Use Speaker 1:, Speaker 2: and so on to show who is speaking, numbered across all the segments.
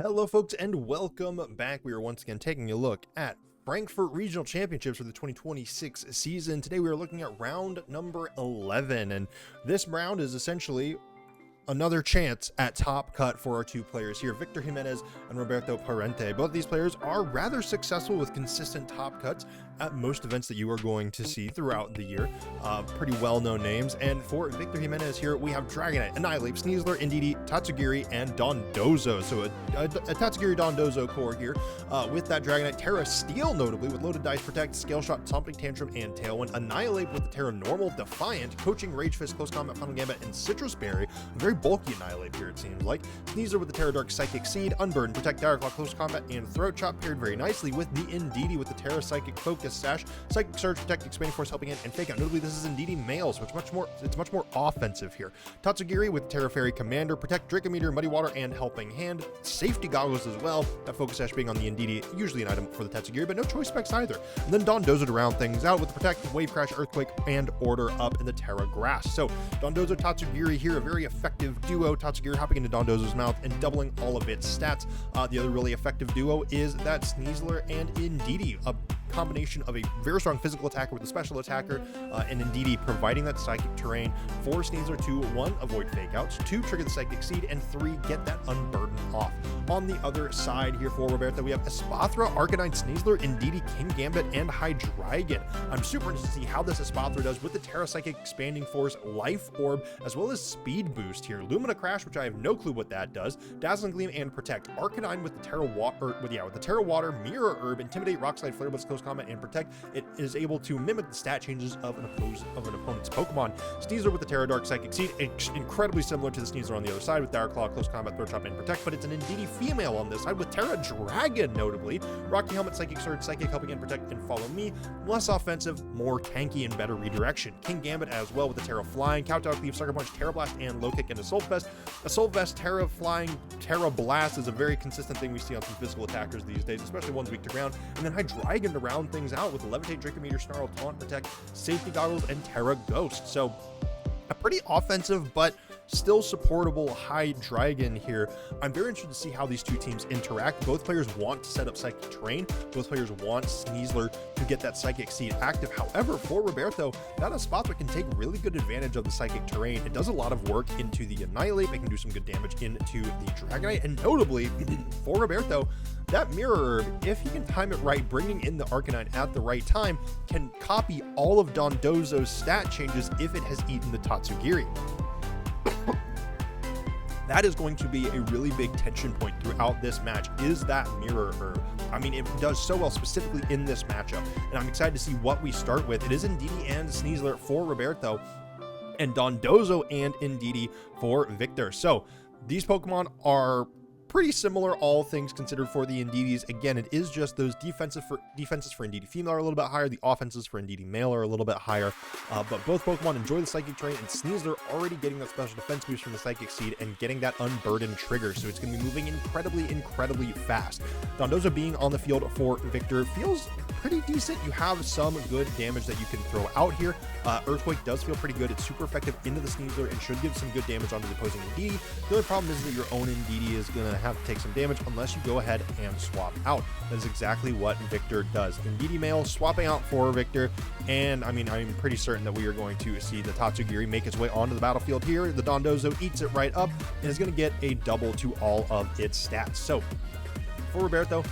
Speaker 1: Hello folks and welcome back. We are once again taking a look at Frankfurt Regional Championships for the 2026 season. Today we are looking at round number 11, and this round is essentially another chance at top cut for our two players here, Víctor Jiménez and Roberto Parente. Both these players are rather successful with consistent top cuts at most events that you are going to see throughout the year. Pretty well-known names. And for Víctor Jiménez here, we have Dragonite, Annihilate, Sneasler, Indeedee, Tatsugiri, and Dondozo. So a Tatsugiri Dondozo core here with that Dragonite. Terra Steel, notably, with Loaded Dice, Protect, Scale Shot, Stomping Tantrum, and Tailwind. Annihilate with the Terra Normal, Defiant, Coaching, Rage Fist, Close Combat, Final Gambit, and Citrus Berry. Very bulky Annihilate here, it seems like. Sneasler with the Terra Dark, Psychic Seed, Unburden, Protect, Direct Claw, Close Combat, and Throat Chop, paired very nicely with the Indeedee with the Terra Psychic Focus, Sash, Psychic Surge, Protect, Expanding Force, Helping Hand, and Fake Out. Notably, this is Indeedee male, so it's much more offensive here. Tatsugiri with Terra Fairy Commander, Protect, Dracometer, Muddy Water, and Helping Hand. Safety Goggles as well. That Focus Sash being on the Indeedee, usually an item for the Tatsugiri, but no choice specs either. And then Dondozo to round things out with the Protect, Wave Crash, Earthquake, and Order Up in the Terra Grass. So Dondozo, Tatsugiri here, a very effective duo. Tatsugiri hopping into Dondozo's mouth and doubling all of its stats. The other really effective duo is that Sneasler and Indeedee, a combination of a very strong physical attacker with a special attacker, and Indeedee providing that psychic terrain for Sneasler to 1, avoid fake outs, 2, trigger the Psychic Seed, and 3, get that Unburden off. On the other side here for Roberto, we have Espathra, Arcanine, Sneasler, Indeedee, King Gambit, and Hydreigon. I'm super interested to see how this Espathra does with the Terra Psychic Expanding Force, Life Orb, as well as Speed Boost here. Lumina Crash, which I have no clue what that does, Dazzling Gleam, and Protect. Arcanine with the Terra Water, with the Terra Water, Mirror Herb, Intimidate, Rock Slide, Flare Blitz, Close Combat, and Protect. It is able to mimic the stat changes of an opponent's Pokemon. Sneasler with the Terra Dark, Psychic Seed, incredibly similar to the Sneasler on the other side with Direct Claw, Close Combat, Throat Chop, and Protect, but it's an Indeedee female on this side with Terra Dragon, notably. Rocky Helmet, Psychic Surge, Psychic, Helping and Protect, and Follow Me. Less offensive, more tanky, and better redirection. King Gambit as well with the Terra Flying, Kowtow, Cleave, Sucker Punch, Terra Blast, and Low Kick, and Assault Vest. Assault Vest, Terra Flying, Terra Blast is a very consistent thing we see on some physical attackers these days, especially ones weak to ground. And then Hydreigon to round things out with Levitate, Dracometer, Snarl, Taunt, Protect, Safety Goggles, and Terra Ghost. So a pretty offensive but still supportable Hydreigon here. I'm very interested to see how these two teams interact. Both players want to set up Psychic Terrain. Both players want Sneasler to get that Psychic Seed active. However, for Roberto, that Espathra can take really good advantage of the Psychic Terrain. It does a lot of work into the Annihilate. It can do some good damage into the Dragonite. And notably, for Roberto, that Mirror Herb, if he can time it right, bringing in the Arcanine at the right time, can copy all of Dondozo's stat changes if it has eaten the Tatsugiri. That is going to be a really big tension point throughout this match, is that Mirror Herb. I mean, it does so well specifically in this matchup, and I'm excited to see what we start with. It is Indeedee and Sneasler for Roberto, and Dondozo and Indeedee for Victor. So these Pokemon are pretty similar, all things considered, for the Indeedees. Again, it is just those defenses for Indeedee female are a little bit higher. The offenses for Indeedee male are a little bit higher. But both Pokemon enjoy the Psychic Terrain, and Sneasler already getting that special defense boost from the Psychic Seed and getting that Unburden trigger. So it's going to be moving incredibly fast. Dondozo being on the field for Victor feels pretty decent. You have some good damage that you can throw out here. Earthquake does feel pretty good. It's super effective into the Sneasler and should give some good damage onto the opposing Indeedee. The only problem is that your own Indeedee is going to have to take some damage unless you go ahead and swap out. That is exactly what Victor does. Indeedee male swapping out for Victor, and I mean, I'm pretty certain that we are going to see the Tatsugiri make its way onto the battlefield here. The Dondozo eats it right up and is going to get a double to all of its stats. So for Roberto,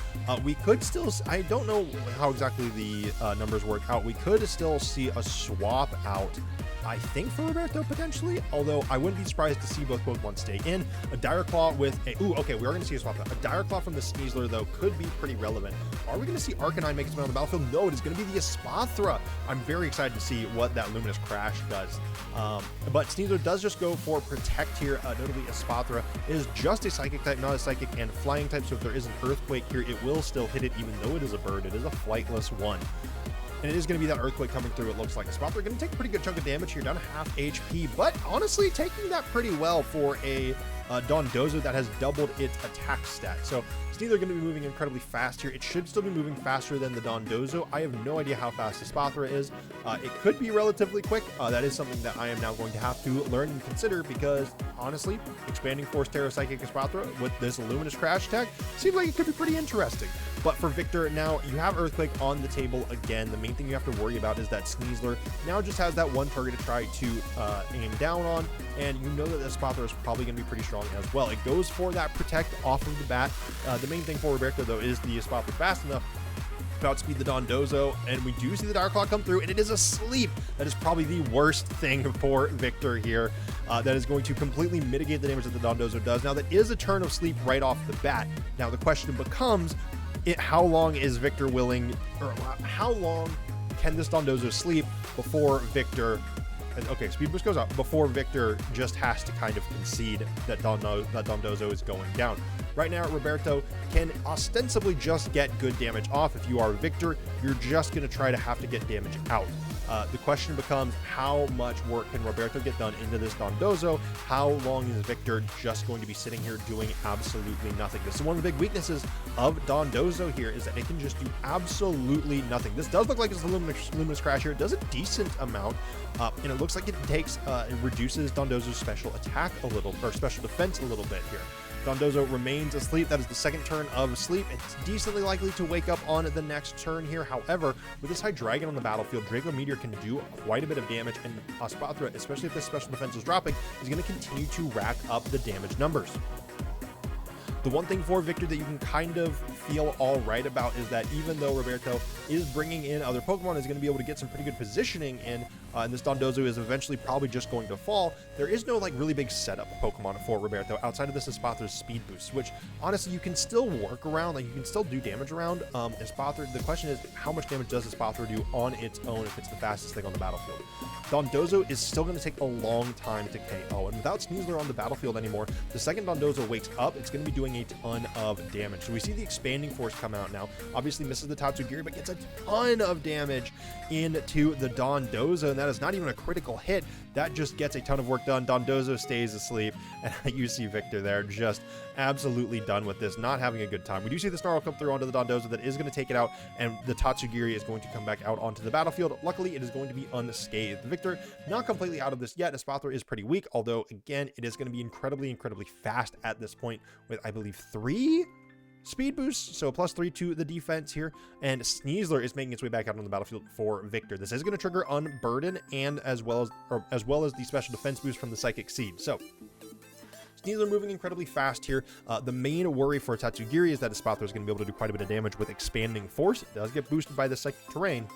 Speaker 1: we could still, I don't know how exactly the numbers work out. We could still see a swap out, I think, for Roberto potentially, although I wouldn't be surprised to see both Pokemon stay in. A Dire Claw with a, okay, we are going to see a swap out. A Dire Claw from the Sneasler, though, could be pretty relevant. Are we going to see Arcanine make its way on the battlefield? No, it is going to be the Espathra. I'm very excited to see what that Luminous Crash does. But Sneasler does just go for Protect here, notably Espathra. It is just a Psychic type, not a Psychic and Flying type, so if there is an Earthquake here, it will still hit it, even though it is a bird. It is a flightless one. And it is going to be that Earthquake coming through, it looks like. Espathra going to take a pretty good chunk of damage here, down to half HP, but honestly taking that pretty well for a Dondozo that has doubled its attack stat. So it's neither going to be moving incredibly fast here. It should still be moving faster than the Dondozo. I have no idea how fast the Espathra is. It could be relatively quick. That is something that I am now going to have to learn and consider, because honestly, expanding Force Terra Psychic Espathra with this Luminous Crash attack seems like it could be pretty interesting. But for Victor, now you have Earthquake on the table again. The main thing you have to worry about is that Sneasler now just has that one target to try to aim down on, and you know that the Espathra is probably going to be pretty strong as well. It goes for that Protect off of the bat. The main thing for Roberto, though, is the Espathra fast enough to outspeed the Dondozo, and we do see the Dire Claw come through, and it is asleep. That is probably the worst thing for Victor here. That is going to completely mitigate the damage that the Dondozo does. Now, that is a turn of sleep right off the bat. Now, the question becomes, how long is Victor willing, or how long can this Dondozo sleep before Victor, okay, speed boost goes up, before Victor just has to kind of concede that Dondozo is going down. Right now, Roberto can ostensibly just get good damage off. If you are Victor, you're just going to try to have to get damage out. The question becomes, how much work can Roberto get done into this Dondozo? How long is Victor just going to be sitting here doing absolutely nothing? This is one of the big weaknesses of Dondozo here, is that it can just do absolutely nothing. This does look like it's a Luminous Crash here. It does a decent amount, and it looks like it reduces Dondozo's special attack a little, or special defense a little bit here. Dondozo remains asleep. That is the second turn of sleep. It's decently likely to wake up on the next turn here. However, with this Hydreigon on the battlefield, Draco Meteor can do quite a bit of damage, and Espathra, especially if this special defense is dropping, is going to continue to rack up the damage numbers. The one thing for Victor that you can kind of feel all right about is that even though Roberto is bringing in other Pokemon, is going to be able to get some pretty good positioning in, and this Dondozo is eventually probably just going to fall, there is no like really big setup Pokemon for Roberto outside of this Espathra's speed boost, which honestly you can still work around, like you can still do damage around Espathra. The question is, how much damage does Espathra do on its own if it's the fastest thing on the battlefield? Dondozo is still going to take a long time to KO, and without Sneasler on the battlefield anymore, the second Dondozo wakes up, it's going to be doing a ton of damage. So we see the Expanding Force come out now. Obviously misses the Tatsugiri, but gets a ton of damage into the Dondozo, and that is not even a critical hit. That just gets a ton of work done. Dondozo stays asleep, and you see Victor there just absolutely done with this, not having a good time. We do see the Snarl come through onto the Dondozo that is going to take it out, and the Tatsugiri is going to come back out onto the battlefield. Luckily, it is going to be unscathed. Victor not completely out of this yet. Espathra is pretty weak, although again, it is going to be incredibly fast at this point with, I believe, 3 speed boosts, so +3 to the defense here, and Sneasler is making its way back out on the battlefield for Victor. This is going to trigger Unburden, and as well as the special defense boost from the Psychic Seed. So Sneasler moving incredibly fast here. The main worry for Tatsugiri is that Espathra is going to be able to do quite a bit of damage with Expanding Force. It does get boosted by the Psychic Terrain.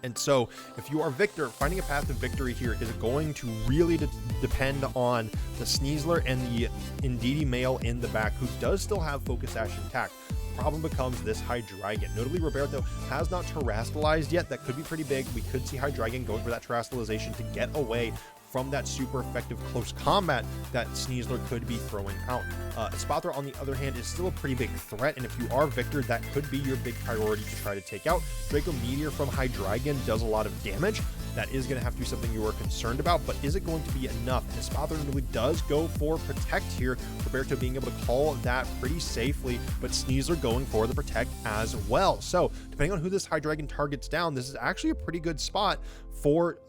Speaker 1: And so, if you are Victor, finding a path to victory here is going to really depend on the Sneasler and the Indeedee male in the back, who does still have Focus Ash intact. Problem becomes this Hydreigon. Notably, Roberto has not terastallized yet. That could be pretty big. We could see Hydreigon going for that terastallization to get away from that super effective close combat that Sneasler could be throwing out. Espathra, on the other hand, is still a pretty big threat, and if you are Victor, that could be your big priority to try to take out. Draco Meteor from Hydreigon does a lot of damage. That is going to have to be something you are concerned about, but is it going to be enough? And Espathra really does go for Protect here. Roberto being able to call that pretty safely, but Sneasler going for the Protect as well. So, depending on who this Hydreigon targets down, this is actually a pretty good spot for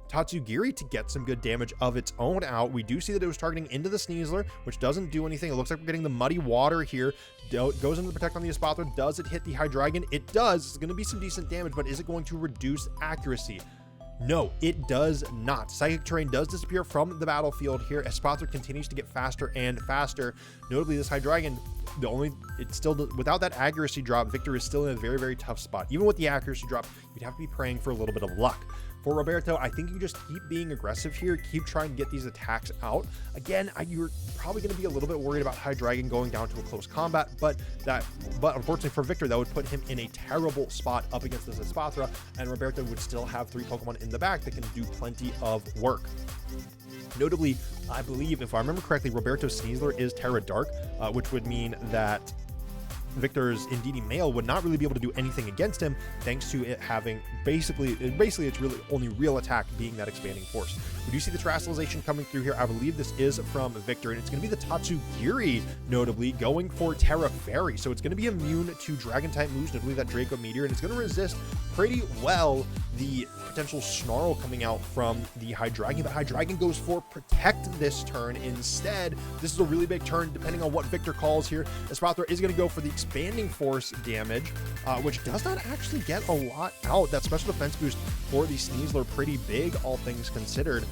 Speaker 1: Tatsugiri to get some good damage of its own out. We do see that it was targeting into the Sneasler, which doesn't do anything. It looks like we're getting the Muddy Water here. Goes into the Protect on the Espathra. Does it hit the Hydreigon? It does. It's going to be some decent damage, but is it going to reduce accuracy? No, it does not. Psychic Terrain does disappear from the battlefield here. Espathra continues to get faster and faster. Notably, this Hydreigon, it's still, without that accuracy drop, Victor is still in a very tough spot. Even with the accuracy drop, you'd have to be praying for a little bit of luck. For Roberto, I think you just keep being aggressive here, keep trying to get these attacks out. Again, you're probably going to be a little bit worried about Hydreigon going down to a close combat, but unfortunately for Victor, that would put him in a terrible spot up against this Espathra, and Roberto would still have 3 Pokemon in the back that can do plenty of work. Notably, I believe, if I remember correctly, Roberto's Sneasler is Terra Dark, which would mean that Victor's Indeedee Male would not really be able to do anything against him, thanks to it having basically its really only real attack being that expanding force. We do see the Terastallization coming through here. I believe this is from Victor, and it's going to be the Tatsugiri, notably, going for Terra Fairy. So it's going to be immune to Dragon-type moves, notably that Draco Meteor, and it's going to resist pretty well the potential Snarl coming out from the Hydreigon, but Hydreigon goes for Protect this turn instead. This is a really big turn, depending on what Victor calls here. Espathra is going to go for the Expanding Force damage, which does not actually get a lot out. That special defense boost for the Sneasler pretty big, all things considered,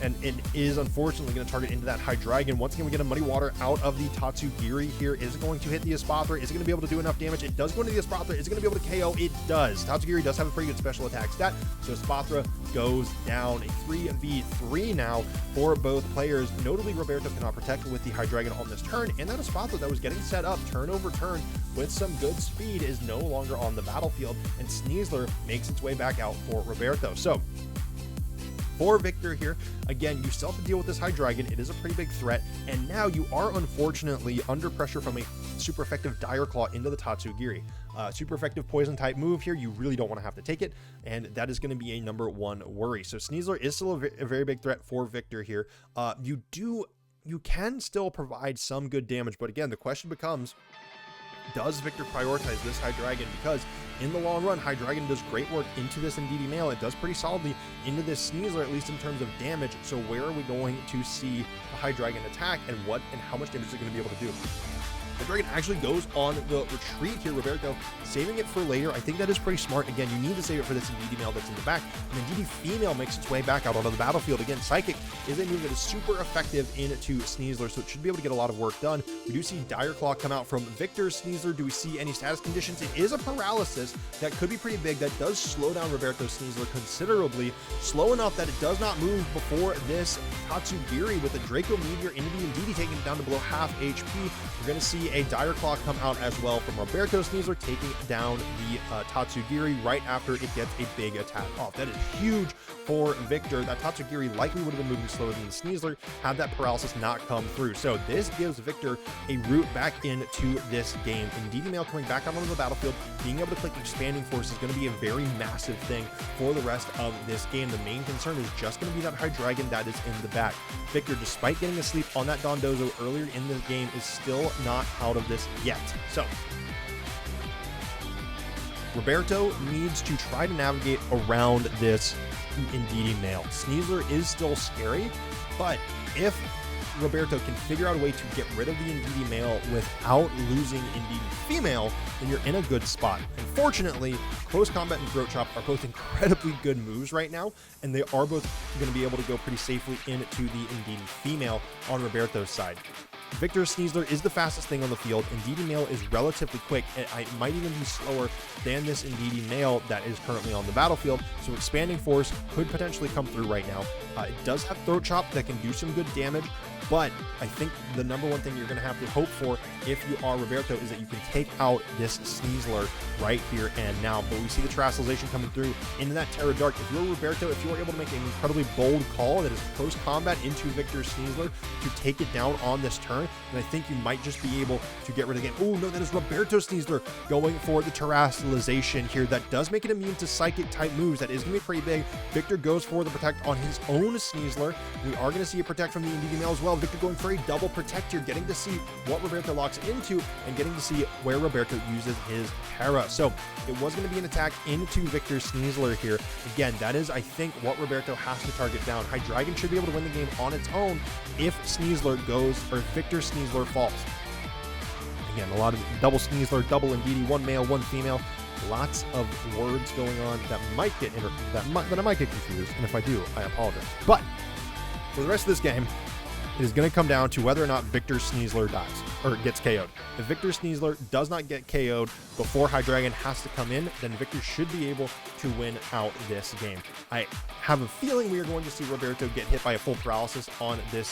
Speaker 1: and it is unfortunately going to target into that Hydreigon. Once again, we get a Muddy Water out of the Tatsugiri here. Is it going to hit the Espathra? Is it going to be able to do enough damage? It does go into the Espathra. Is it going to be able to KO? It does. Tatsugiri does have a pretty good special attack stat, so Espathra goes down. A 3v3 now for both players. Notably, Roberto cannot protect with the Hydreigon on this turn, and that Espathra that was getting set up turn over turn with some good speed is no longer on the battlefield, and Sneasler makes its way back out for Roberto. So for Victor here, again, you still have to deal with this Hydreigon. It is a pretty big threat, and now you are unfortunately under pressure from a super effective Dire Claw into the Tatsugiri. Super effective poison type move here. You really don't want to have to take it, and that is going to be a number one worry. So Sneasler is still a very big threat for Victor here. You can still provide some good damage, but again, the question becomes, does Victor prioritize this Hydreigon? Because in the long run, Hydreigon does great work into this Indeedee Male. It does pretty solidly into this Sneasler, at least in terms of damage. So where are we going to see the Hydreigon attack, and how much damage is it going to be able to do? The Dragon actually goes on the retreat here, Roberto, saving it for later. I think that is pretty smart. Again, you need to save it for this Indeedee Male that's in the back. And Indeedee Female makes its way back out onto the battlefield. Again, Psychic is a move that is super effective into Sneasler, so it should be able to get a lot of work done. We do see Dire Claw come out from Victor's Sneasler. Do we see any status conditions? It is a paralysis that could be pretty big. That does slow down Roberto's Sneasler considerably, slow enough that it does not move before this Tatsugiri with the Draco Meteor into the Indeedee, taking it down to below half HP. We're going to see a Dire Claw come out as well from Roberto Sneasler, taking down the Tatsugiri right after it gets a big attack off. That is huge for Victor. That Tatsugiri likely would have been moving slower than the Sneasler had that paralysis not come through. So this gives Victor a route back into this game. Indeedee Male coming back out onto the battlefield, being able to click Expanding Force is going to be a very massive thing for the rest of this game. The main concern is just going to be that Hydreigon that is in the back. Victor, despite getting asleep on that Dondozo earlier in the game, is still not out of this yet. So Roberto needs to try to navigate around this Indeedee Male. Sneasler is still scary, but if Roberto can figure out a way to get rid of the Indeedee Male without losing Indeedee Female, then you're in a good spot. Unfortunately, Close Combat and Throat Chop are both incredibly good moves right now, and they are both going to be able to go pretty safely into the Indeedee Female on Roberto's side. Victor's Sneasler is the fastest thing on the field. Indeedee Male is relatively quick. It might even be slower than this Indeedee Male that is currently on the battlefield. So Expanding Force could potentially come through right now. It does have Throat Chop that can do some good damage, but I think the number one thing you're going to have to hope for if you are Roberto is that you can take out this Sneasler right here and now. But we see the Terastallization coming through into that Terra Dark. If you're Roberto, if you are able to make an incredibly bold call that is close combat into Victor's Sneasler to take it down on this turn, then I think you might just be able to get rid of the game. Oh no, that is Roberto Sneasler going for the Terastallization here. That does make it immune to Psychic type moves. That is going to be pretty big. Victor goes for the Protect on his own Sneasler. We are going to see a Protect from the Indeedee Male as well. Victor going for a double Protect here, getting to see what Roberto locks into and getting to see where Roberto uses his Terra. So it was going to be an attack into Victor's Sneasler here. Again, that is, I think, what Roberto has to target down. Hydreigon should be able to win the game on its own if Sneasler goes, or if Victor's Sneasler falls. Again, a lot of double Sneasler, double Indeedee, one male, one female. Lots of words going on that might get that I might get confused, and if I do, I apologize. But for the rest of this game, it is going to come down to whether or not Victor Sneasler dies or gets KO'd. If Victor Sneasler does not get KO'd before Hydreigon has to come in, then Victor should be able to win out this game. I have a feeling we are going to see Roberto get hit by a full paralysis on his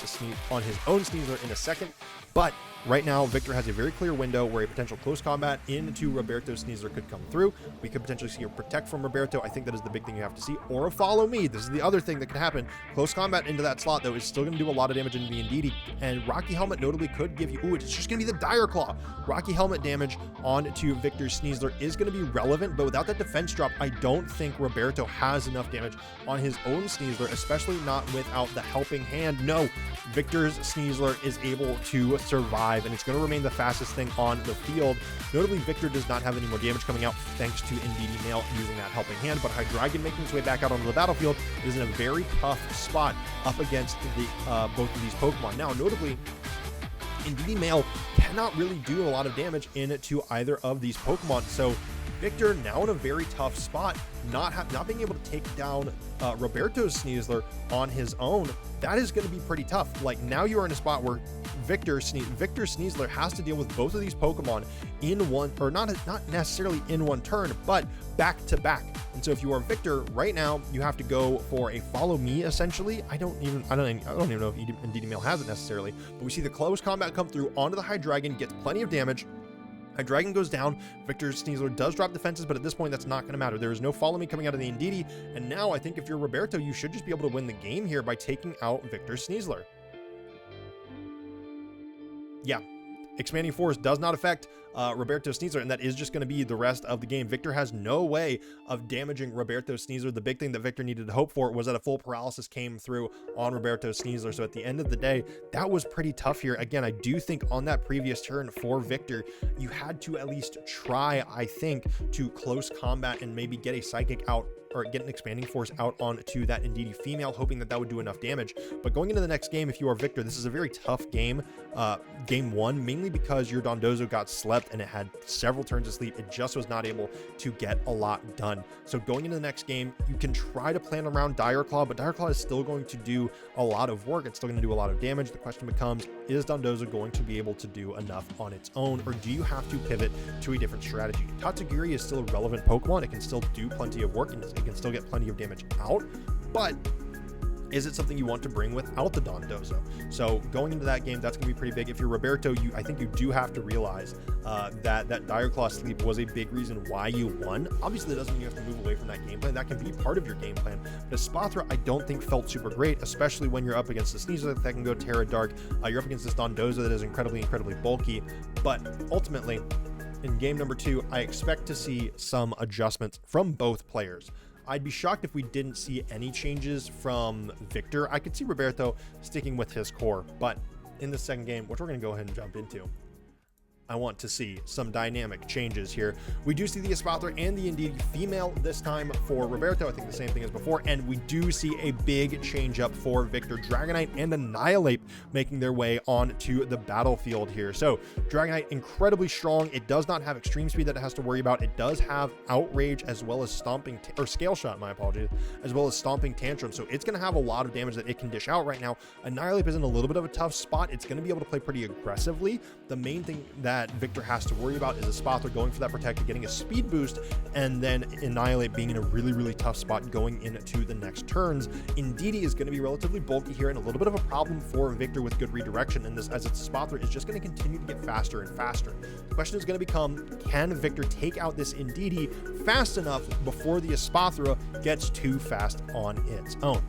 Speaker 1: own Sneasler in a second, but right now, Victor has a very clear window where a potential close combat into Roberto's Sneasler could come through. We could potentially see a Protect from Roberto. I think that is the big thing you have to see. Or a Follow Me. This is the other thing that could happen. Close combat into that slot, though, is still going to do a lot of damage into the Indeedee. And Rocky Helmet notably could give you... Ooh, it's just going to be the Dire Claw. Rocky Helmet damage onto Victor Sneasler is going to be relevant, but without that defense drop, I don't think Roberto has enough damage on his own Sneasler, especially not without the helping hand. No, Victor's Sneasler is able to survive, and it's going to remain the fastest thing on the field. Notably, Victor does not have any more damage coming out thanks to Indeedee Mail using that helping hand, but Hydreigon making its way back out onto the battlefield is in a very tough spot up against the both of these Pokemon. Now, notably, Indeedee Mail cannot really do a lot of damage into either of these Pokemon, so Victor now in a very tough spot, not being able to take down Roberto's Sneasler on his own. That is going to be pretty tough. Like, now you are in a spot where Victor Sneasler has to deal with both of these Pokemon in one, or not necessarily in one turn, but back to back. And so if you are Victor right now, you have to go for a follow me essentially. I don't even know if Indeedee Mail has it necessarily, but we see the close combat come through onto the Hydreigon, gets plenty of damage. Hydreigon goes down. Victor Sneasler does drop defenses, but at this point, that's not going to matter. There is no follow me coming out of the Indeedee, and now I think if you're Roberto, you should just be able to win the game here by taking out Victor Sneasler. Yeah, Expanding Force does not affect Roberto Sneasler, and that is just going to be the rest of the game. Victor has no way of damaging Roberto Sneasler. The big thing that Victor needed to hope for was that a full paralysis came through on Roberto Sneasler. So at the end of the day, that was pretty tough here. Again, I do think on that previous turn for Victor, you had to at least try, I think, to close combat and maybe get a Psychic out, or get an Expanding Force out onto that Indeedee female, hoping that that would do enough damage. But going into the next game, if you are Victor, this is a very tough game, game one, mainly because your Dondozo got slept and it had several turns of sleep. It just was not able to get a lot done. So going into the next game, you can try to plan around Dire Claw, but Dire Claw is still going to do a lot of work. It's still going to do a lot of damage. The question becomes, is Dondozo going to be able to do enough on its own, or do you have to pivot to a different strategy? Tatsugiri is still a relevant Pokemon. It can still do plenty of work, and it can still get plenty of damage out, but is it something you want to bring without the Dondozo? So going into that game, that's going to be pretty big. If you're Roberto, I think you do have to realize that Dire Claw sleep was a big reason why you won. Obviously, that doesn't mean you have to move away from that game plan. That can be part of your game plan. But Espathra, I don't think felt super great, especially when you're up against the Sneasler that can go Terra Dark. You're up against this Dondozo that is incredibly bulky. But ultimately, in game number 2, I expect to see some adjustments from both players. I'd be shocked if we didn't see any changes from Victor. I could see Roberto sticking with his core, but in the second game, which we're going to go ahead and jump into, I want to see some dynamic changes here. We do see the Espathra and the Indeedee female this time for Roberto. I think the same thing as before, and we do see a big change up for Victor. Dragonite and Annihilate making their way onto the battlefield here. So Dragonite, incredibly strong. It does not have extreme speed that it has to worry about. It does have Outrage as well as Stomping, or Scale Shot, my apologies, as well as Stomping Tantrum. So it's going to have a lot of damage that it can dish out right now. Annihilate is in a little bit of a tough spot. It's going to be able to play pretty aggressively. The main thing that Victor has to worry about is Espathra going for that Protect, getting a speed boost, and then Annihilate being in a really tough spot going into the next turns. Indeedee is going to be relatively bulky here and a little bit of a problem for Victor with good redirection, and this, as its Espathra is just going to continue to get faster and faster. The question is going to become, can Victor take out this Indeedee fast enough before the Espathra gets too fast on its own?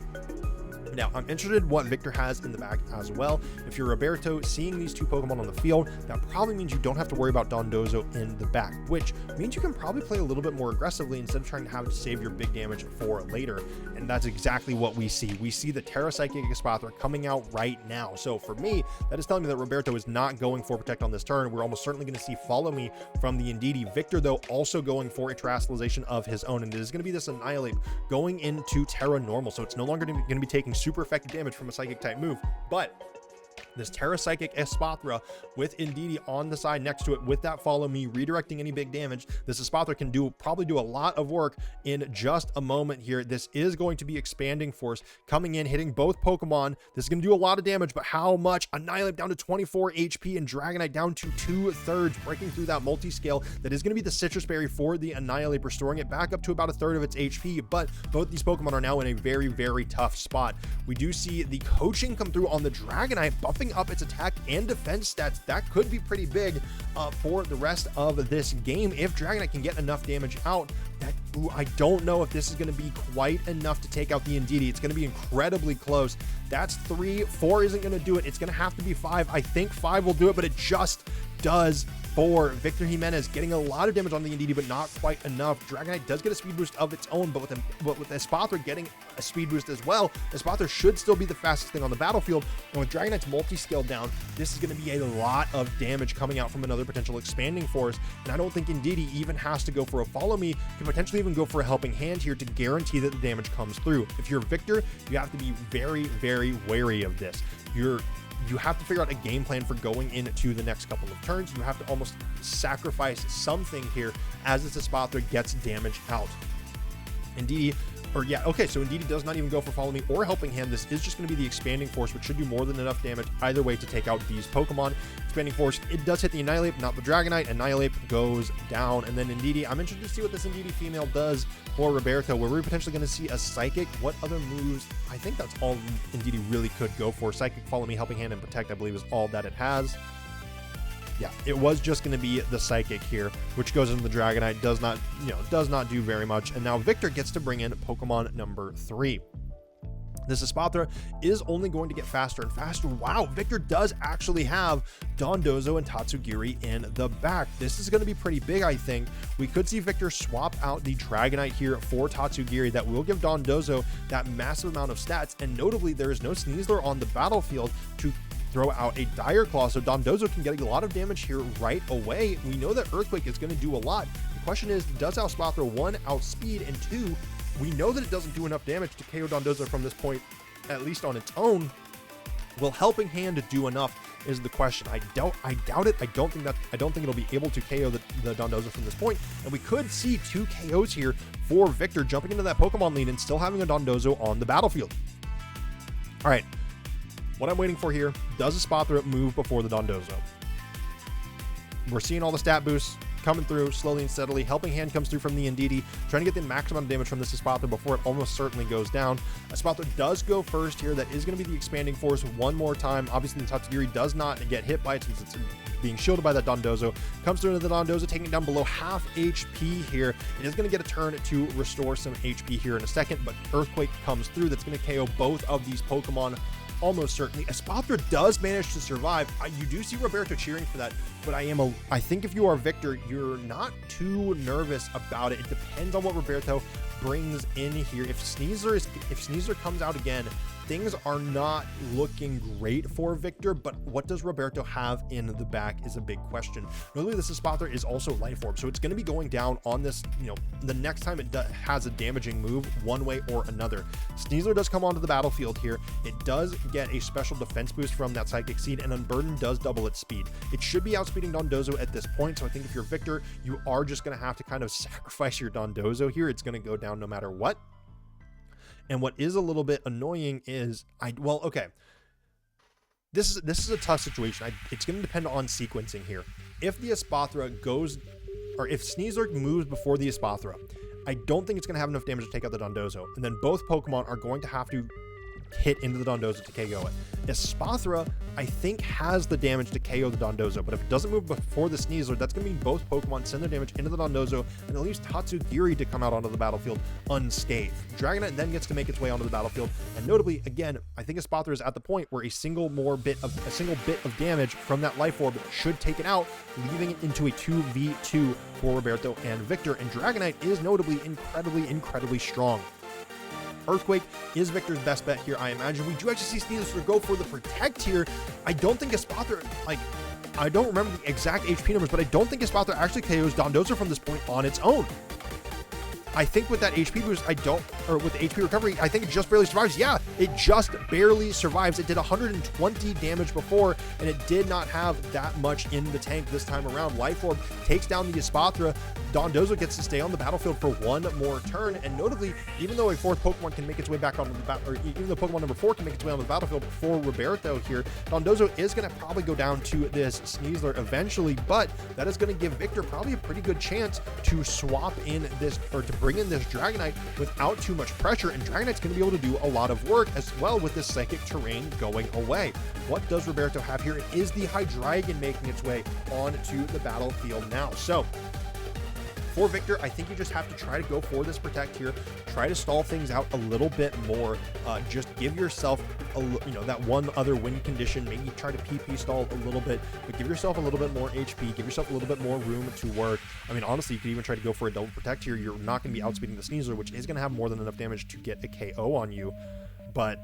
Speaker 1: Now, I'm interested in what Victor has in the back as well. If you're Roberto, seeing these two Pokemon on the field, that probably means you don't have to worry about Dondozo in the back, which means you can probably play a little bit more aggressively instead of trying to have to save your big damage for later. And that's exactly what we see. We see the Terra Psychic Espathra coming out right now. So for me, that is telling me that Roberto is not going for Protect on this turn. We're almost certainly going to see Follow Me from the Indeedee. Victor, though, also going for a Terastallization of his own, and it is going to be this Annihilate going into Terra Normal. So it's no longer going to be taking super effective damage from a Psychic type move, but this Terra Psychic Espathra with Indeedee on the side next to it with that Follow Me, redirecting any big damage. This Espathra can probably do a lot of work in just a moment here. This is going to be Expanding Force coming in, hitting both Pokemon. This is going to do a lot of damage, but how much? Annihilate down to 24 HP and Dragonite down to 2/3, breaking through that multi-scale. That is going to be the Citrus Berry for the Annihilate, restoring it back up to about 1/3 of its HP, but both these Pokemon are now in a very tough spot. We do see the coaching come through on the Dragonite, buffing up its attack and defense stats. That could be pretty big for the rest of this game. If Dragonite can get enough damage out, that Ooh, I don't know if this is going to be quite enough to take out the Indeedee. It's going to be incredibly close. That's 3. 4 isn't going to do it. It's going to have to be 5. I think 5 will do it, but it just does. 4. Víctor Jiménez getting a lot of damage on the Indeedee, but not quite enough. Dragonite does get a speed boost of its own, but with Espathra getting a speed boost as well, Espathra should still be the fastest thing on the battlefield. And with Dragonite's multi-scale down, this is going to be a lot of damage coming out from another potential expanding force. And I don't think Indeedee even has to go for a follow me, can potentially even go for a helping hand here to guarantee that the damage comes through. If you're Victor, you have to be very, very wary of this. You have to figure out a game plan for going into the next couple of turns. You have to almost sacrifice something here as this Espathra gets damage out. Indeedee, so Indeedee does not even go for follow me or helping hand. This is just going to be the expanding force, which should do more than enough damage either way to take out these Pokemon. Expanding force, it does hit the Annihilate, not the Dragonite. Annihilate goes down, and then Indeedee, I'm interested to see what this Indeedee female does for Roberto, where we're potentially going to see a Psychic. What other moves? I think that's all Indeedee really could go for. Psychic, follow me, helping hand, and protect, I believe, is all that it has. Yeah, it was just going to be the Psychic here, which goes into the Dragonite, does not do very much. And now Victor gets to bring in Pokemon number 3. This Espathra is only going to get faster and faster. Wow, Victor does actually have Dondozo and Tatsugiri in the back. This is going to be pretty big, I think. We could see Victor swap out the Dragonite here for Tatsugiri. That will give Dondozo that massive amount of stats. And notably, there is no Sneasler on the battlefield to throw out a Dire Claw, so Dondozo can get a lot of damage here right away. We know that Earthquake is going to do a lot. The question is, does Espathra 1 outspeed, and 2, we know that it doesn't do enough damage to KO Dondozo from this point, at least on its own. Will Helping Hand do enough is the question. I doubt it. I don't think it'll be able to KO the Dondozo from this point, and we could see 2 KOs here for Victor jumping into that Pokemon lead and still having a Dondozo on the battlefield. All right. What I'm waiting for here, does Espathra move before the Dondozo? We're seeing all the stat boosts coming through slowly and steadily. Helping Hand comes through from the Indeedee, trying to get the maximum damage from this Espathra before it almost certainly goes down. Espathra does go first here. That is going to be the expanding force one more time. Obviously, the Tatsugiri does not get hit by it since it's being shielded by that Dondozo. Comes through into the Dondozo, taking it down below half HP here. It is going to get a turn to restore some HP here in a second, but Earthquake comes through. That's going to KO both of these Pokemon almost certainly. Espathra does manage to survive. You do see Roberto cheering for that, but I think if you are Victor, you're not too nervous about it. It depends on what Roberto brings in here. If Sneasler comes out again, things are not looking great for Victor, but what does Roberto have in the back is a big question. Notably, this Espathra is also Life Orb, so it's going to be going down on this, the next time it has a damaging move one way or another. Sneasler does come onto the battlefield here. It does get a special defense boost from that Psychic Seed, and Unburden does double its speed. It should be outspeeding Dondozo at this point, so I think if you're Victor, you are just going to have to kind of sacrifice your Dondozo here. It's going to go down no matter what. And what is a little bit annoying is, this is a tough situation. It's going to depend on sequencing here. If the Espathra goes, or if Sneasler moves before the Espathra, I don't think it's going to have enough damage to take out the Dondozo. And then both Pokemon are going to have to hit into the Dondozo to KO it. Espathra, I think, has the damage to KO the Dondozo, but if it doesn't move before the Sneasler, that's going to mean both Pokemon send their damage into the Dondozo, and it leaves Tatsugiri to come out onto the battlefield unscathed. Dragonite then gets to make its way onto the battlefield, and notably, again, I think Espathra is at the point where a single bit of damage from that Life Orb should take it out, leaving it into a 2v2 for Roberto and Victor, and Dragonite is notably incredibly strong. Earthquake is Victor's best bet here, I imagine. We do actually see Sneasler go for the Protect here. I don't think Espathra, I don't remember the exact HP numbers, but I don't think Espathra actually KOs Dondozo from this point on its own. I think with that HP boost, with the HP recovery, I think it just barely survives. Yeah, it just barely survives. It did 120 damage before, and it did not have that much in the tank this time around. Life Orb takes down the Espathra. Dondozo gets to stay on the battlefield for one more turn, and notably, even though a fourth Pokemon can make its way back onto the battle, or even though Pokemon number 4 can make its way onto the battlefield for Roberto here, Dondozo is going to probably go down to this Sneasler eventually, but that is going to give Victor probably a pretty good chance to swap in this, or to bring in this Dragonite without too much pressure, and Dragonite's going to be able to do a lot of work as well with this Psychic Terrain going away. What does Roberto have here? It is the Hydreigon making its way onto the battlefield now. So, for Victor, I think you just have to try to go for this protect here. Try to stall things out a little bit more. Just give yourself that one other win condition. Maybe try to PP stall a little bit, but give yourself a little bit more HP. Give yourself a little bit more room to work. I mean, honestly, you could even try to go for a double protect here. You're not going to be outspeeding the Sneasler, which is going to have more than enough damage to get a KO on you, but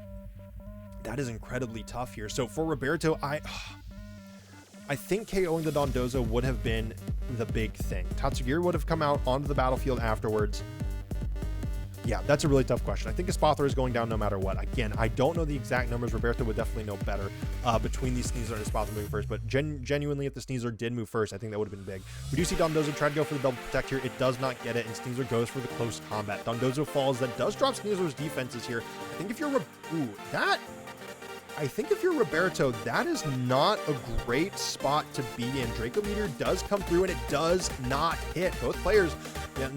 Speaker 1: that is incredibly tough here. So for Roberto, I think KOing the Dondozo would have been the big thing. Tatsugiri would have come out onto the battlefield afterwards. Yeah, that's a really tough question. I think Espathra is going down no matter what. Again, I don't know the exact numbers. Roberto would definitely know better between these Sneasler and Espathra moving first, but genuinely, if the Sneasler did move first, I think that would have been big. We do see Dondozo try to go for the double protect here. It does not get it, and Sneasler goes for the close combat. Dondozo falls. That does drop Sneasler's defenses here. I think if you're... I think if you're Roberto, that is not a great spot to be in. Draco Meteor does come through, and it does not hit. Both players, yeah,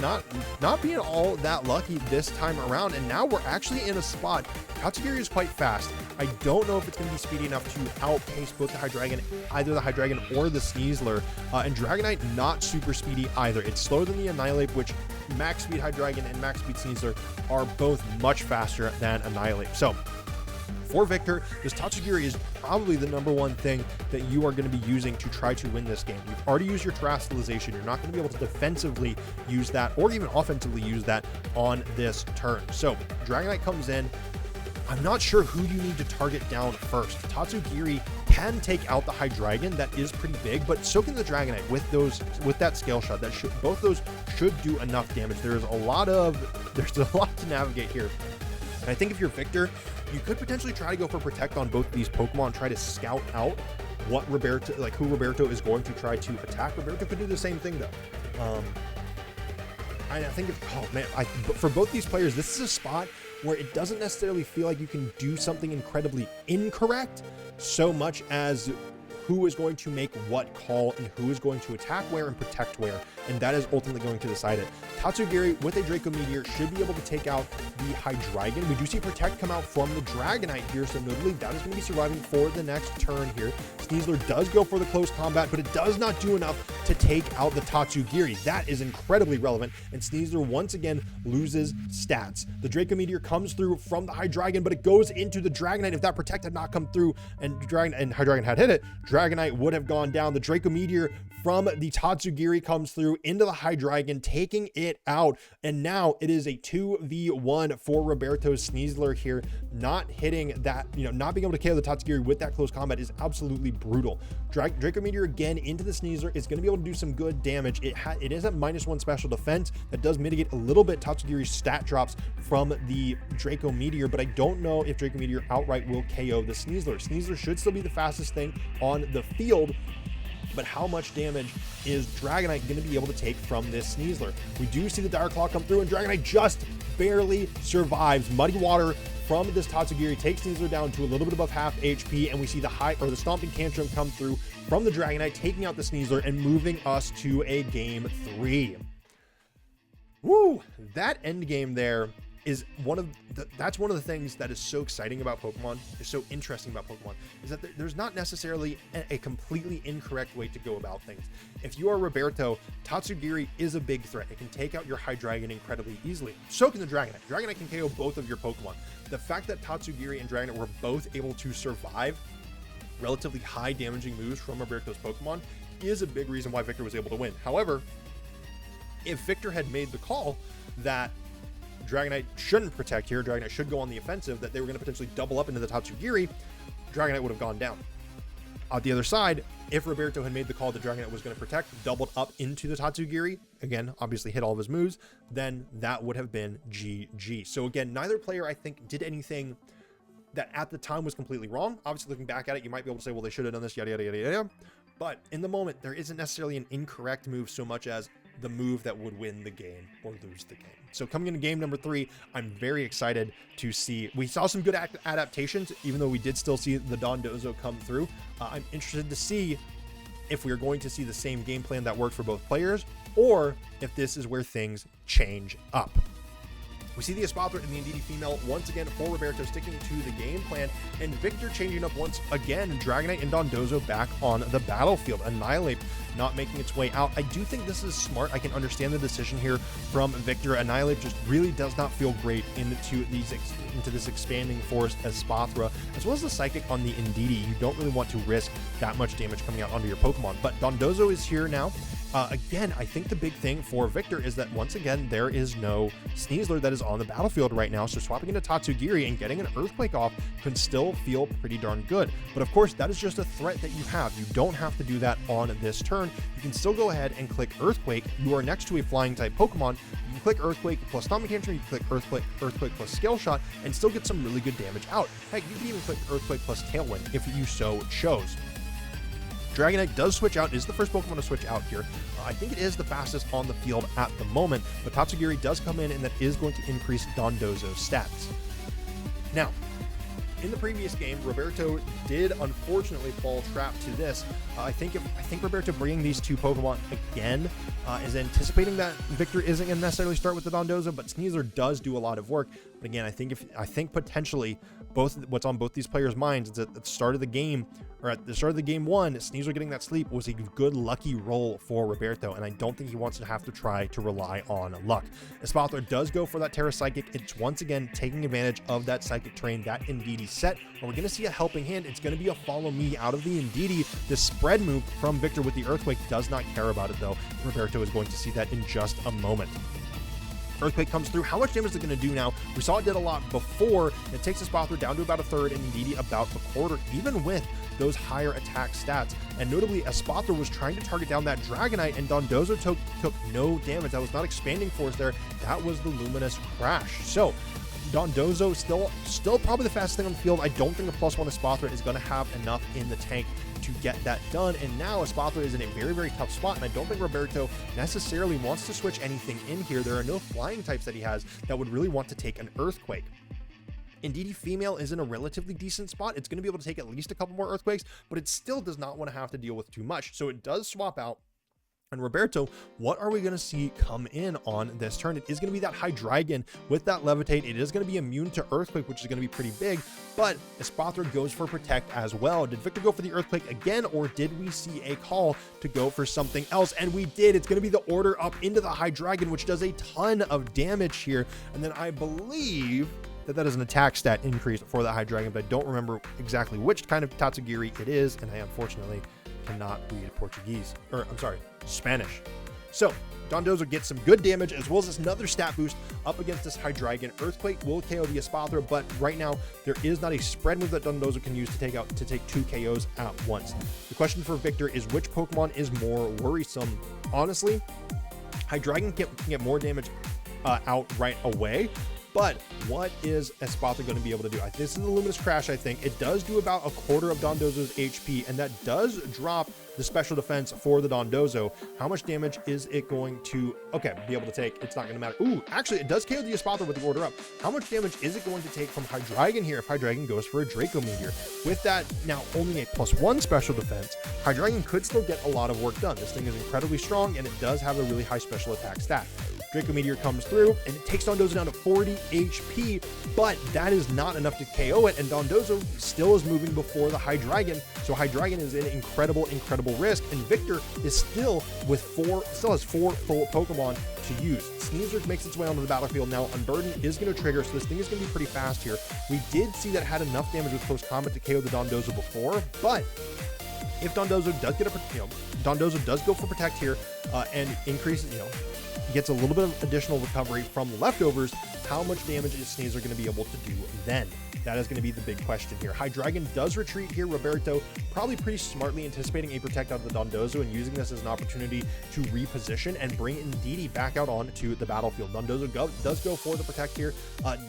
Speaker 1: not being all that lucky this time around, and now we're actually in a spot. Tatsugiri is quite fast. I don't know if it's going to be speedy enough to outpace both the Hydreigon, either the Hydreigon or the Sneasler, and Dragonite not super speedy either. It's slower than the Annihilate, which max speed Hydreigon and max speed Sneasler are both much faster than Annihilate. So for Victor, this Tatsugiri is probably the number one thing that you are going to be using to try to win this game. You've already used your Terastallization. You're not going to be able to defensively use that or even offensively use that on this turn. So Dragonite comes in. I'm not sure who you need to target down first. Tatsugiri can take out the Hydreigon. That is pretty big, but so can the Dragonite with that Scale Shot. Both those should do enough damage. There's a lot to navigate here. And I think if you're Victor, you could potentially try to go for Protect on both of these Pokemon, try to scout out what Roberto, who Roberto is going to try to attack. Roberto could do the same thing though. I think for both these players, this is a spot where it doesn't necessarily feel like you can do something incredibly incorrect so much as who is going to make what call and who is going to attack where and protect where, and that is ultimately going to decide it. Tatsugiri with a Draco Meteor should be able to take out the Hydreigon. We do see Protect come out from the Dragonite here, so notably that is going to be surviving for the next turn here. Sneasler does go for the close combat, but it does not do enough to take out the Tatsugiri. That is incredibly relevant, and Sneasler once again loses stats. The Draco Meteor comes through from the Hydreigon, but it goes into the Dragonite. If that Protect had not come through and Hydreigon had hit it, Dragonite would have gone down. The Draco Meteor from the Tatsugiri comes through into the Hydreigon, taking it out, and now it is a 2v1 for Roberto's Sneasler here. Not hitting that, not being able to KO the Tatsugiri with that close combat is absolutely brutal. Draco Meteor again into the Sneasler is going to be able to do some good damage. It is at -1 special defense. That does mitigate a little bit Tatsugiri's stat drops from the Draco Meteor, but I don't know if Draco Meteor outright will KO the Sneasler. Sneasler should still be the fastest thing on the field, but how much damage is Dragonite going to be able to take from this Sneasler? We do see the Dire Claw come through, and Dragonite just barely survives. Muddy Water from this Tatsugiri takes Sneasler down to a little bit above half HP, and we see the Stomping Tantrum come through from the Dragonite, taking out the Sneasler and moving us to a game 3. Woo! That end game there is that's one of the things that is so exciting about Pokemon, is so interesting about Pokemon, is that there's not necessarily a completely incorrect way to go about things. If you are Roberto, Tatsugiri is a big threat. It can take out your Hydreigon incredibly easily. So can the Dragonite. Dragonite can KO both of your Pokemon. The fact that Tatsugiri and Dragonite were both able to survive relatively high damaging moves from Roberto's Pokemon is a big reason why Victor was able to win. However, if Victor had made the call that Dragonite shouldn't protect here, Dragonite should go on the offensive, that they were going to potentially double up into the Tatsugiri, Dragonite would have gone down. On the other side, if Roberto had made the call that Dragonite was going to protect, doubled up into the Tatsugiri, again, obviously hit all of his moves, then that would have been GG. So again, neither player, I think, did anything that at the time was completely wrong. Obviously, looking back at it, you might be able to say, well, they should have done this, yada, yada, yada, yada. But in the moment, there isn't necessarily an incorrect move so much as the move that would win the game or lose the game. So coming into game number 3, I'm very excited to see. We saw some good adaptations, even though we did still see the Dondozo come through. I'm interested to see if we are going to see the same game plan that worked for both players, or if this is where things change up. We see the Espathra and the Indeedee female once again for Roberto sticking to the game plan, and Victor changing up once again, Dragonite and Dondozo back on the battlefield. Annihilate not making its way out. I do think this is smart. I can understand the decision here from Victor. Annihilate just really does not feel great into this expanding force Espathra, as well as the Psychic on the Indeedee. You don't really want to risk that much damage coming out onto your Pokemon, but Dondozo is here now. Again, I think the big thing for Victor is that once again, there is no Sneasler that is on the battlefield right now, so swapping into Tatsugiri and getting an Earthquake off can still feel pretty darn good. But of course, that is just a threat that you have. You don't have to do that on this turn. You can still go ahead and click Earthquake. You are next to a flying type Pokemon. You can click Earthquake plus Stomach Tantrum, you can click Earthquake plus Scale Shot, and still get some really good damage out. Heck, you can even click Earthquake plus Tailwind if you so chose. Dragonite does switch out, is the first Pokemon to switch out here. I think it is the fastest on the field at the moment, but Tatsugiri does come in, and that is going to increase Dondozo's stats. Now, in the previous game, Roberto did unfortunately fall trap to this. I think Roberto bringing these two Pokemon again is anticipating that Victor isn't going to necessarily start with the Dondozo, but Sneasler does do a lot of work. But again, I think potentially what's on both these players' minds is that at the start of the game, or at the start of the game one, Sneasler getting that sleep was a good lucky roll for Roberto, and I don't think he wants to have to try to rely on luck. Espathra does go for that Terra Psychic. It's once again taking advantage of that Psychic terrain that Indeedee set, and we're going to see a helping hand. It's going to be a follow me out of the Indeedee. The spread move from Victor with the Earthquake does not care about it though. Roberto is going to see that in just a moment. Earthquake comes through. How much damage is it going to do now? We saw it did a lot before. It takes Espathra down to about a third and Indeedee about a quarter, even with those higher attack stats. And notably, Espathra was trying to target down that Dragonite, and Dondozo took no damage. That was not expanding force there. That was the Luminous Crash. So Dondozo still probably the fastest thing on the field. I don't think a +1 Espathra is going to have enough in the tank to get that done, and now Espathra is in a very, very tough spot, and I don't think Roberto necessarily wants to switch anything in here. There are no flying types that he has that would really want to take an Earthquake. Indeedee female is in a relatively decent spot. It's going to be able to take at least a couple more Earthquakes, but it still does not want to have to deal with too much, so it does swap out. And Roberto, what are we going to see come in on this turn? It is going to be that Hydreigon with that Levitate. It is going to be immune to Earthquake, which is going to be pretty big, but Espathra goes for Protect as well. Did Victor go for the Earthquake again, or did we see a call to go for something else? And we did. It's going to be the order up into the Hydreigon, which does a ton of damage here. And then I believe that is an attack stat increase for the Hydreigon, but I don't remember exactly which kind of Tatsugiri it is, and I unfortunately cannot read Portuguese, or I'm sorry, Spanish. So Dondozo gets some good damage, as well as another stat boost up against this Hydreigon. Earthquake will KO the Espathra, but right now there is not a spread move that Dondozo can use to take 2 KOs at once. The question for Victor is which Pokemon is more worrisome. Honestly, Hydreigon can get more damage out right away, but what is Espathra going to be able to do? This is the Luminous Crash, I think. It does do about a quarter of Dondozo's HP, and that does drop the special defense for the Dondozo. How much damage is it going to, be able to take? It's not going to matter. Ooh, actually, it does KO the Espathra with the order up. How much damage is it going to take from Hydreigon here if Hydreigon goes for a Draco Meteor? With that now only a +1 special defense, Hydreigon could still get a lot of work done. This thing is incredibly strong, and it does have a really high special attack stat. Draco Meteor comes through, and it takes Dondozo down to 40 HP, but that is not enough to KO it, and Dondozo still is moving before the Hydreigon, so Hydreigon is in incredible risk, and Victor is still has 4 full Pokemon to use. Sneasler makes its way onto the battlefield now. Unburden is going to trigger, so this thing is going to be pretty fast here. We did see that it had enough damage with close combat to KO the Dondozo before, but if Dondozo does get Dondozo does go for Protect here, and increases, gets a little bit of additional recovery from the leftovers, how much damage is Sneasler going to be able to do then? That is going to be the big question here. Hydreigon does retreat here. Roberto probably pretty smartly anticipating a Protect out of the Dondozo and using this as an opportunity to reposition and bring Indeedee back out onto the battlefield. Dondozo does go for the Protect here.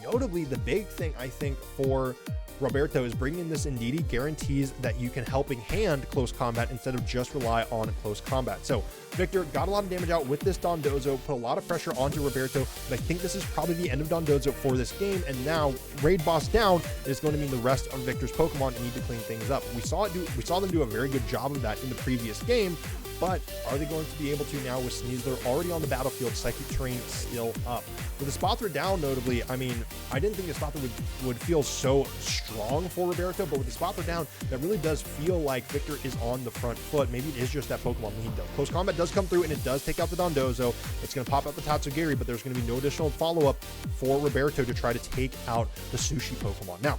Speaker 1: Notably, the big thing I think for Roberto is bringing in this Indeedee guarantees that you can helping hand close combat instead of just rely on close combat. So Victor got a lot of damage out with this Dondozo, put a lot of pressure onto Roberto, but I think this is probably the end of Dondozo for this game, and now raid boss down is going to mean the rest of Victor's Pokemon need to clean things up. We saw them do a very good job of that in the previous game, but are they going to be able to now with Sneasler already on the battlefield, Psychic Terrain still up? With the Spothra down, notably, I mean, I didn't think the Spothra would feel so strong for Roberto, but with the Spothra down, that really does feel like Victor is on the front foot. Maybe it is just that Pokemon lead, though. Close combat does come through, and it does take out the Dondozo. It's going to pop out the Tatsugiri, but there's going to be no additional follow-up for Roberto to try to take out the Sushi Pokemon. Now,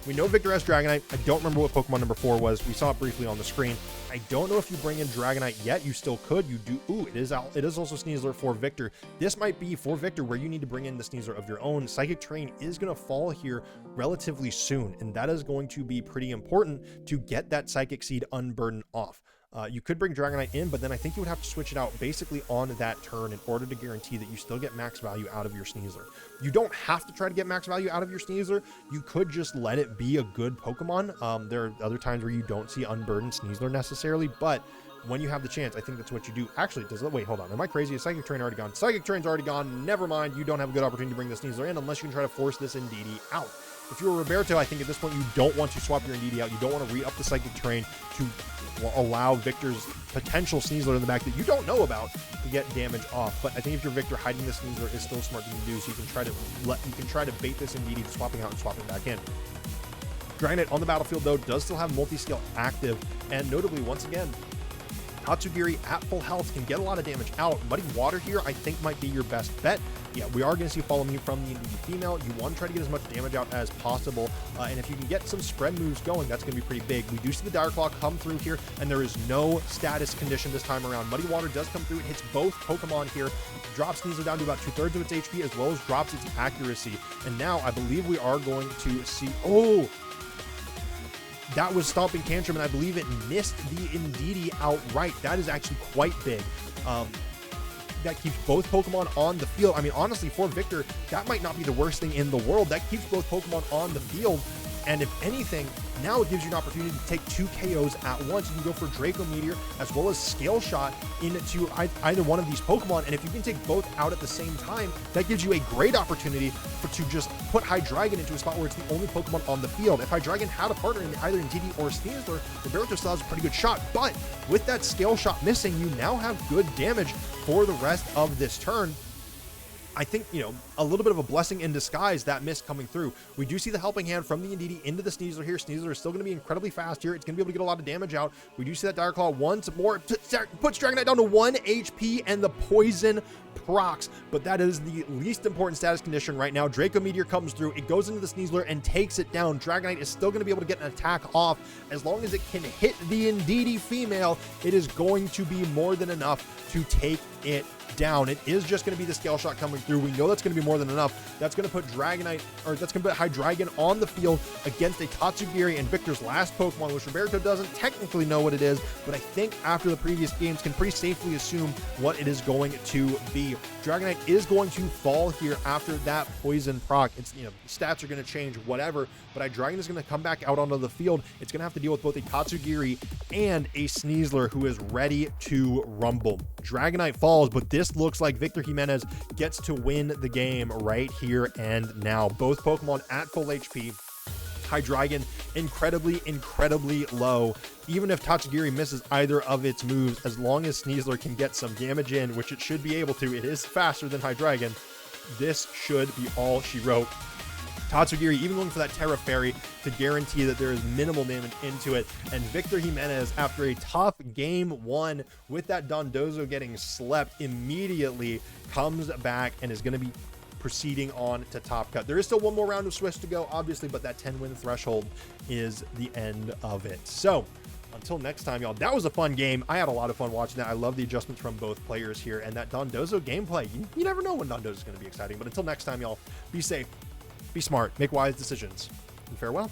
Speaker 1: we know Victor has Dragonite. I don't remember what Pokemon number 4 was. We saw it briefly on the screen. I don't know if you bring in Dragonite yet. You still could. You do. Ooh, it is out. It is also Sneasler for Victor. This might be for Victor where you need to bring in the Sneasler of your own. Psychic Terrain is going to fall here relatively soon, and that is going to be pretty important to get that Psychic Seed unburdened off. You could bring Dragonite in, but then I think you would have to switch it out basically on that turn in order to guarantee that you still get max value out of your Sneasler. You don't have to try to get max value out of your Sneasler. You could just let it be a good Pokemon. There are other times where you don't see unburdened Sneasler necessarily, but when you have the chance, I think that's what you do. Actually, wait, hold on. Am I crazy? Is Psychic Terrain already gone? Psychic Terrain's already gone. Never mind. You don't have a good opportunity to bring the Sneasler in unless you can try to force this Indeedee out. If you're Roberto, I think at this point you don't want to swap your Indeedee out. You don't want to re-up the Psychic Terrain to allow Victor's potential Sneasler in the back that you don't know about to get damage off. But I think if you're Victor, hiding the Sneasler is still a smart thing to do, so you can try to bait this Indeedee to swapping out and swapping back in. Dragonite on the battlefield, though, does still have multi-scale active, and notably, once again, Tatsugiri at full health can get a lot of damage out. Muddy Water here, I think, might be your best bet. Yeah, we are going to see Follow Me from the female. You want to try to get as much damage out as possible, and if you can get some spread moves going, that's going to be pretty big. We do see the Dire Claw come through here, and there is no status condition this time around. Muddy Water does come through. It hits both Pokemon here, drops Sneasler down to about 2/3 of its HP, as well as drops its accuracy. And now I believe we are going to see... Oh! That was Stomping Tantrum, and I believe it missed the Indeedee outright. That is actually quite big. That keeps both Pokemon on the field. I mean, honestly, for Victor, that might not be the worst thing in the world. That keeps both Pokemon on the field. And if anything, now it gives you an opportunity to take 2 KOs at once. You can go for Draco Meteor as well as Scale Shot into either one of these Pokemon. And if you can take both out at the same time, that gives you a great opportunity to just put Hydreigon into a spot where it's the only Pokemon on the field. If Hydreigon had a partner in either Indeedee or Sneasler, Roberto still has a pretty good shot. But with that Scale Shot missing, you now have good damage for the rest of this turn. I think, you know, a little bit of a blessing in disguise, that miss coming through. We do see the Helping Hand from the Indeedee into the Sneasler here. Sneasler is still going to be incredibly fast here. It's going to be able to get a lot of damage out. We do see that Dire Claw once more. Puts Dragonite down to 1 HP, and the Poison procs. But that is the least important status condition right now. Draco Meteor comes through. It goes into the Sneasler and takes it down. Dragonite is still going to be able to get an attack off. As long as it can hit the Indeedee female, it is going to be more than enough to take it down. It is just going to be the Scale Shot coming through. We know that's going to be more than enough. That's going to put Dragonite, or that's going to put Hydreigon on the field against a Tatsugiri and Victor's last Pokemon, which Roberto doesn't technically know what it is, but I think after the previous games can pretty safely assume what it is going to be. Dragonite is going to fall here after that Poison proc. It's, you know, stats are going to change, whatever, but Hydreigon is going to come back out onto the field. It's going to have to deal with both a Tatsugiri and a Sneasler who is ready to rumble. Dragonite falls, but this looks like Victor Jiménez gets to win the game right here and now. Both Pokemon at full HP. Hydreigon incredibly low. Even if Tatsugiri misses either of its moves, as long as Sneasler can get some damage in, which it should be able to, it is faster than Hydreigon, this should be all she wrote. Tatsugiri even going for that Terra Fairy to guarantee that there is minimal damage into it. And Victor Jiménez, after a tough game 1 with that Dondozo getting slept, immediately comes back and is going to be proceeding on to Top Cut. There is still one more round of Swiss to go, obviously, but that 10-win threshold is the end of it. So until next time, y'all, that was a fun game. I had a lot of fun watching that. I love the adjustments from both players here, and that Dondozo gameplay. You never know when Dondozo is going to be exciting. But until next time, y'all, be safe, be smart, make wise decisions, and farewell.